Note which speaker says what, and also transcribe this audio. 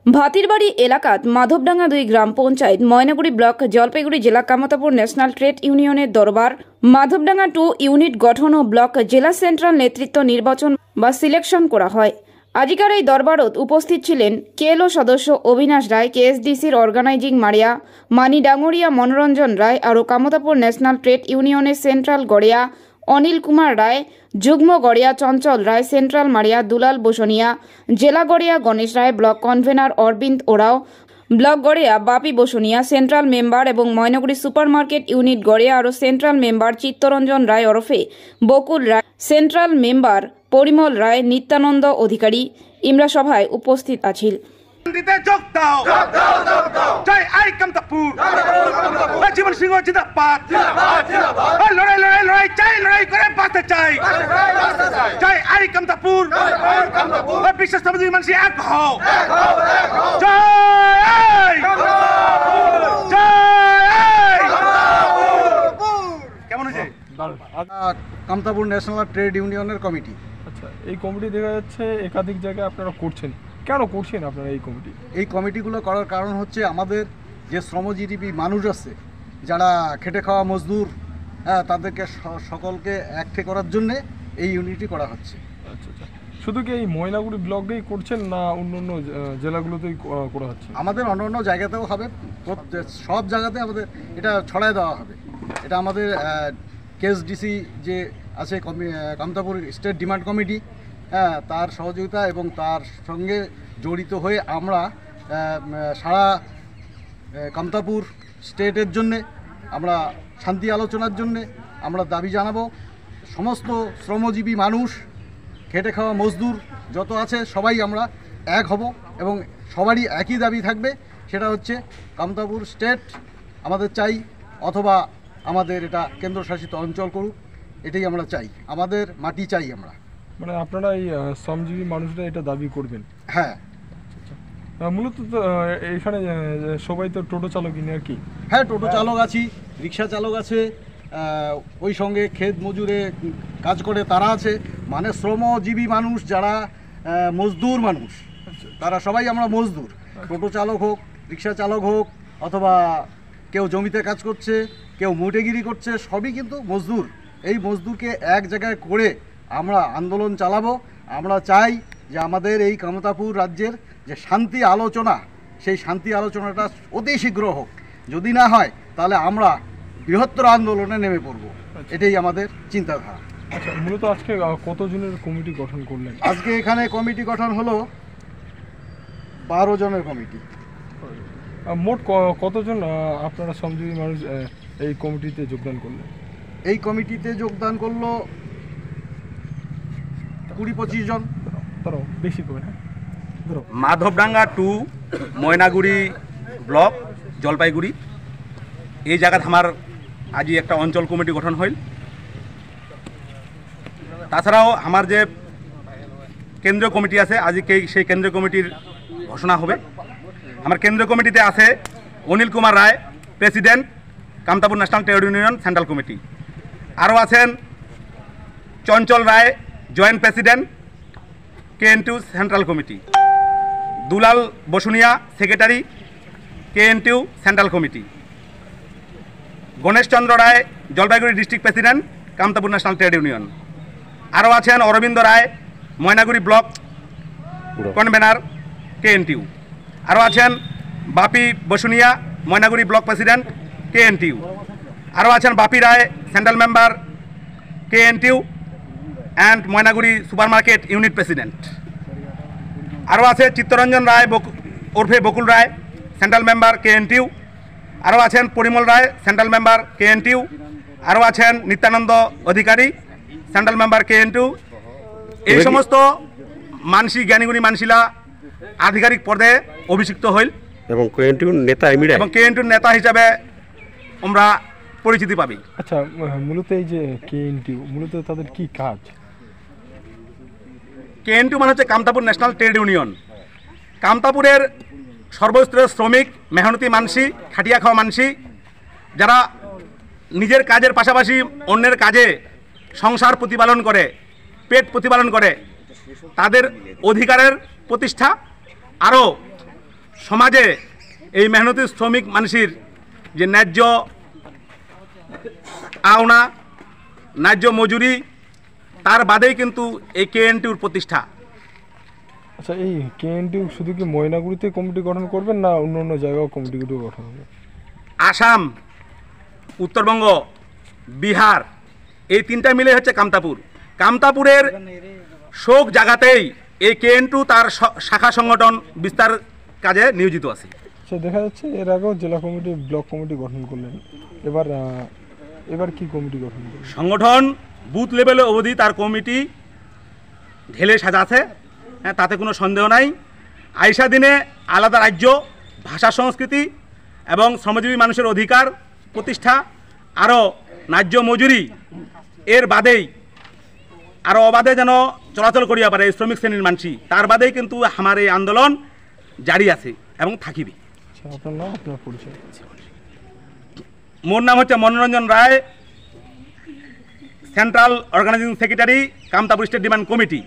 Speaker 1: ভাতিরবাড়ি এলাকাত মাধবডাঙ্গা 2 গ্রাম পঞ্চায়েত ময়নাগুড়ি ব্লক জলপাইগুড়ি জেলা Kamtapur national trade ইউনিয়নের দরবার মাধবডাঙ্গা 2 ইউনিট গঠন ও ব্লক জেলা সেন্ট্রাল নেতৃত্ব নির্বাচন বা সিলেকশন করা হয়। আজিকার এই দরবারত উপস্থিত ছিলেন কেএলও সদস্য অবিনাশ রায়, কেএসডিসির অর্গানাইজিং মারিয়া মানি ডাঙ্গরিয়া মনোরঞ্জন রায় আর কামতাপুর ন্যাশনাল ট্রেড ইউনিয়নের সেন্ট্রাল গড়িয়া অনিল কুমার রায়, যুগ্ম গড়িয়া চঞ্চল রায়, সেন্ট্রাল মারিয়া দুলাল বসনিয়া, জেলা গড়িয়া Ganesh Roy, block convener Arabinda Oraon, block গড়িয়া বাপি বসনিয়া, সেন্ট্রাল মেম্বার এবং ময়নাগুড়ি সুপার মার্কেট ইউনিট গড়িয়া আর সেন্ট্রাল মেম্বার চিত্তরঞ্জন রায় ওরফে বকুল রায়, সেন্ট্রাল মেম্বার পরিমল রায়, নিত্যানন্দ অধিকারী ইমরা সভায় উপস্থিত আছেন।
Speaker 2: জীবন সিংহ জিন্দাবাদ, লড়াই লড়াই লড়াই চাই, লড়াই করে বাঁচতে চাই। জয় আই কামতাপুর, বিশ্ব সমাজী মানুষ এক হও। জয় কেমন হয়েছে
Speaker 3: কামতাপুর ন্যাশনাল ট্রেড ইউনিয়নের কমিটি?
Speaker 4: আচ্ছা, এই কমিটি দেখা যাচ্ছে একাধিক জায়গায় আপনারা করছেন, কেন করছেন আপনারা এই কমিটি?
Speaker 3: এই কমিটিগুলো করার কারণ হচ্ছে আমাদের যে শ্রমজীবী মানুষ আছে, যারা খেটে খাওয়া মজদুর, তাদেরকে সকলকে একঠে করার জন্যে এই ইউনিটি করা হচ্ছে।
Speaker 4: আচ্ছা আচ্ছা, শুধু কি এই ময়নাগুড়ি ব্লকেই করছেন না অন্য অন্য জেলাগুলোতেই করা হচ্ছে? আমাদের
Speaker 3: অন্য অন্য জায়গাতেও হবে, সব জায়গাতে আমাদের এটা ছড়ায় দেওয়া হবে। এটা আমাদের কেএসডিসি যে আছে কামতাপুর স্টেট ডিমান্ড কমিটি, তার সহযোগিতা এবং তার সঙ্গে জড়িত হয়ে আমরা সারা কামতাপুর স্টেটের জন্যে আমরা শান্তি আলোচনার জন্যে আমরা দাবি জানাবো। সমস্ত শ্রমজীবী মানুষ, খেটে খাওয়া মজদুর যত আছে সবাই আমরা এক হব এবং সবারই একই দাবি থাকবে, সেটা হচ্ছে কামতাপুর স্টেট আমাদের চাই, অথবা আমাদের এটা কেন্দ্রশাসিত অঞ্চল করুক, এটাই আমরা চাই। আমাদের মাটি চাই আমরা।
Speaker 4: মানে আপনারা এই শ্রমজীবী মানুষরা এটা দাবি করবেন?
Speaker 3: হ্যাঁ।
Speaker 4: মূলত তো এখানে সবাই তো টোটো চালকই না কি?
Speaker 3: হ্যাঁ, টোটো চালক আছি, রিক্সা চালক আছে, ওই সঙ্গে ক্ষেত মজুরে কাজ করে তারা আছে। মানে শ্রমজীবী মানুষ যারা মজদুর মানুষ, তারা সবাই আমরা মজদুর। টোটো চালক হোক, রিক্সা চালক হোক, অথবা কেউ জমিতে কাজ করছে, কেউ মুটেগিরি করছে, সবই কিন্তু মজদুর। এই মজদুরকে এক জায়গায় করে আমরা আন্দোলন চালাবো। আমরা চাই যে আমাদের এই কামতাপুর রাজ্যের যে শান্তি আলোচনা, সেই শান্তি আলোচনাটা অতি শীঘ্র হোক। যদি না হয় তাহলে আমরা বৃহত্তর আন্দোলনে নেমে পড়ব, এটাই আমাদের চিন্তাধারা।
Speaker 4: আচ্ছা, মূলত আজকে কতজনের কমিটি গঠন করলেন?
Speaker 3: আজকে এখানে কমিটি গঠন হলো 12 জনের কমিটি।
Speaker 4: মোট কতজন আপনারা শ্রমজীবী মানুষ এই কমিটিতে যোগদান করলেন?
Speaker 3: এই কমিটিতে যোগদান করলো 20-25 জন।
Speaker 4: তারাও বেশি করে।
Speaker 2: মাধবডাঙ্গা 2 ময়নাগুড়ি ব্লক জলপাইগুড়ি এই জায়গাত আমার আজি একটা অঞ্চল কমিটি গঠন হইল। তাছাড়াও আমার যে কেন্দ্রীয় কমিটি আছে, আজকে সেই কেন্দ্রীয় কমিটির ঘোষণা হবে। আমার কেন্দ্রীয় কমিটিতে আছে Anil Kumar Roy, president Kamtapur national trade union central committee. আরও আছেন Chanchal Roy, joint president KN2 central committee, Dulal Basunia, secretary KN2 central committee, Ganesh Chandra Roy, Jalpaiguri district president Kamtapur national trade union. আরও আছেন Arabinda Roy, Maynaguri block convener KN2। আরও আছেন Bapi Basunia, Maynaguri block president KN2। আরও আছেন Bapi Roy, central member KN2 and Maynaguri super market unit president. আরও আছে চিত্তরঞ্জন রায় ওরফে Bakul Roy, central member KN2। আরও আছেন পরিমল রায়, সেন্ট্রাল মেম্বার KN2। আরও আছেন নিত্যানন্দ অধিকারী, সেন্ট্রাল মেম্বার KN2। এই সমস্ত মানসি জ্ঞানীগুণী মানসিলা আধিকারিক পদে অভিষিক্ত হইল এবং KN2 নেতা হিসাবে আমরা পরিচিতি পাবি।
Speaker 4: আচ্ছা, মূলত এই যে KN2 মূলত তাদের কি কাজ?
Speaker 2: KN2 মানে হচ্ছে কামতাপুর ন্যাশনাল ট্রেড ইউনিয়ন। কামতাপুরের সর্বস্তরের শ্রমিক, মেহনতি মানসি, খাটিয়া খাওয়া মানসি, যারা নিজের কাজের পাশাপাশি অন্যের কাজে সংসার প্রতিপালন করে, পেট প্রতিপালন করে, তাদের অধিকারের প্রতিষ্ঠা, আরও সমাজে এই মেহনতি শ্রমিক মানুষের যে ন্যায্য আওনা ন্যায্য মজুরি তার বাদেই কিন্তু এই কেএনটিউর প্রতিষ্ঠা।
Speaker 4: আচ্ছা, এই কেএনটিউ শুধু কি ময়নাগুড়িতে কমিটি গঠন করবেন না অন্য অন্য জায়গাও কমিটিগুলো গঠন হবে?
Speaker 2: আসাম, উত্তরবঙ্গ, বিহার এই তিনটা মিলে হচ্ছে কামতাপুর। কামতাপুরের শোক জায়গাতেই এই কেএনটিউ তার শাখা সংগঠন বিস্তার কাজে নিয়োজিত আছে।
Speaker 4: আচ্ছা, দেখা যাচ্ছে এর আগেও জেলা কমিটি ব্লক কমিটি গঠন করলেন, এবার কি কমিটি গঠন করলেন?
Speaker 2: সংগঠন বুথ লেভেলে অবধি তার কমিটি ঢেলে সাজাছে, হ্যাঁ, তাতে কোনো সন্দেহ নাই। আইসা দিনে আলাদা রাজ্য, ভাষা, সংস্কৃতি এবং শ্রমজীবী মানুষের অধিকার প্রতিষ্ঠা, আরও ন্যায্য মজুরি এর বাদেই আরও অবাধে যেন চলাচল করিয়া পারে এই শ্রমিক শ্রেণীর মানুষই, তার বাদেই কিন্তু আমার এই আন্দোলন জারি আছে এবং থাকিবে।
Speaker 4: আচ্ছা, আপনার নাম, আপনার পরিচয়?
Speaker 2: মোর নাম হচ্ছে Manoranjan Roy, central organising secretary, Kamtapur state demand committee.